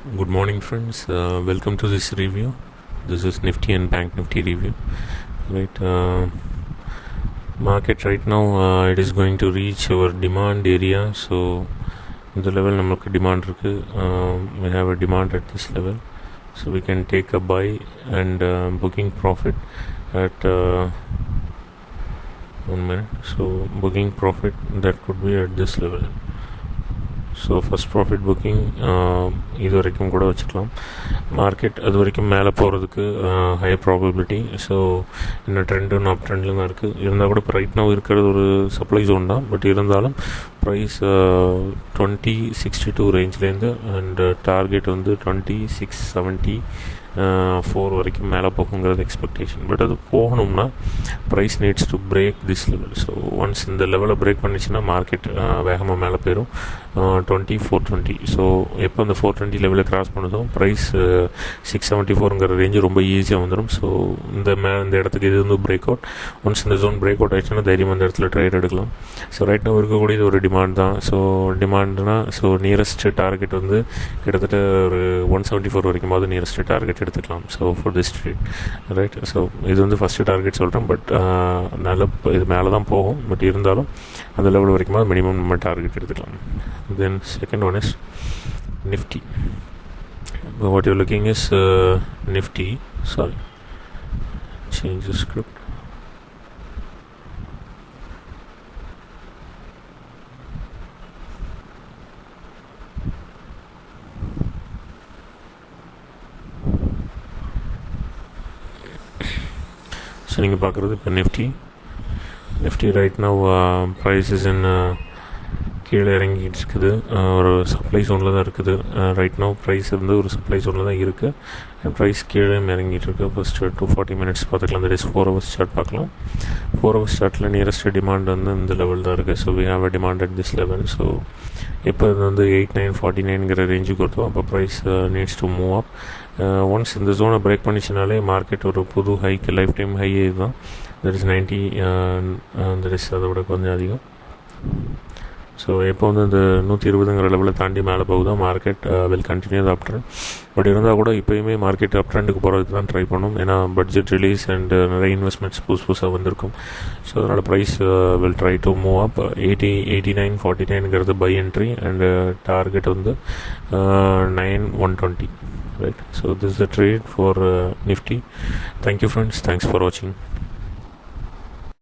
Good morning, friends. Welcome to this review. This is Nifty and Bank Nifty review. Right, market right now it is going to reach our demand area. So the level நமக்கு demand இருக்கு. We have a demand at this level, so we can take a buy and booking profit at 1 minute. So booking profit that could be at this level. So first profit booking இது வரைக்கும் கூட வச்சுக்கலாம். Market அது வரைக்கும் மேலே போகிறதுக்கு high probability. So இன்னும் trend அப் ட்ரெண்டில் தான் இருக்குது. இருந்தால் கூட இப்போ ரைட் நவ் இருக்கிறது ஒரு சப்ளை ஜோன் தான். பட் இருந்தாலும் ப்ரைஸ் 2062 ரேஞ்ச்லேருந்து அண்ட் டார்கெட் வந்து 2674 வரைக்கும் மேலே போகுங்கிறது எக்ஸ்பெக்டேஷன். பட் அது போகணும்னா price needs to break this level. So once இந்த லெவலை பிரேக் பண்ணிச்சுன்னா மார்க்கெட் வேகமாக மேலே போயிடும் 2420. ஸோ எப்போ அந்த 420 லெவலில் கிராஸ் பண்ணுதோ ப்ரைஸ் 674ங்கிற ரேஞ்சு ரொம்ப ஈஸியாக வந்துடும். ஸோ இந்த இடத்துக்கு இது வந்து பிரேக் அவுட். ஒன்ஸ் இந்த ஜோன் பிரேக் அவுட் ஆயிடுச்சுன்னா தைரியம் அந்த இடத்துல ட்ரேட் எடுக்கலாம். ஸோ ரைட் நவ் இருக்கக்கூடியது ஒரு டிமாண்ட் தான். ஸோ டிமாண்ட்னா ஸோ நியரஸ்ட் டார்கெட் வந்து கிட்டத்தட்ட ஒரு 174 வரைக்குமாவது நியரஸ்ட் டார்கெட் எடுத்துக்கலாம். So for this trade right. So இது வந்து ஃபஸ்ட்டு டார்கெட் சொல்கிறேன். பட் நல்ல இது மேலே தான் போகும். பட் இருந்தாலும் அந்த லெவல் வரைக்குமாவது மினிமம் நம்ம டார்கெட் எடுத்துக்கலாம். Then second one is Nifty. What you're looking is Nifty. Sorry, change the script. So நீங்கள் பார்க்குறது இப்போ Nifty right now price is in கீழே இறங்கிட்டு இருக்குது. ஒரு சப்ளை ஜோனில் தான் இருக்குது. ரைட் நோ ப்ரைஸ் வந்து ஒரு சப்ளை ஜோனில் தான் இருக்குது. ப்ரைஸ் கீழே இறங்கிட்டு இருக்குது. ஃபஸ்ட்டு 240 மினிட்ஸ் பார்த்துக்கலாம். தட் இஸ் 4 hours சார்ட் பார்க்கலாம். 4 hours சார்ட்டில் நியரஸ்ட் டிமாண்ட் வந்து இந்த லெவல் தான் இருக்குது. So we have a demand at this level. So இப்போ இது வந்து 8949ங்கிற ரேஞ்சுக்கு வருதோ அப்போ price needs to move up. Once இந்த ஜோனை பிரேக் பண்ணிச்சினாலே மார்க்கெட் ஒரு புது ஹைக்கு லைஃப் டைம் ஹை தான். That is 90. தட் இஸ் அதை விட கொஞ்சம் அதிகம். ஸோ எப்போ வந்து இந்த 120ங்கிற லெவலில் தாண்டி மேலே போகுதோ market will continue the up trend. But இருந்தால் கூட இப்போயுமே மார்க்கெட் அப் ட்ரெண்டுக்கு போகிறதுக்கு தான் ட்ரை பண்ணும். ஏன்னா பட்ஜெட் ரிலீஸ் அண்ட் நிறைய இன்வெஸ்ட்மெண்ட்ஸ் புதுசாக வந்திருக்கும். ஸோ அதனால் price will try to move up. 8949ங்கிறது பை என்ட்ரி அண்ட் டார்கெட் வந்து 9120. Right. So this is the trade for Nifty. Thank you friends. Thanks for watching.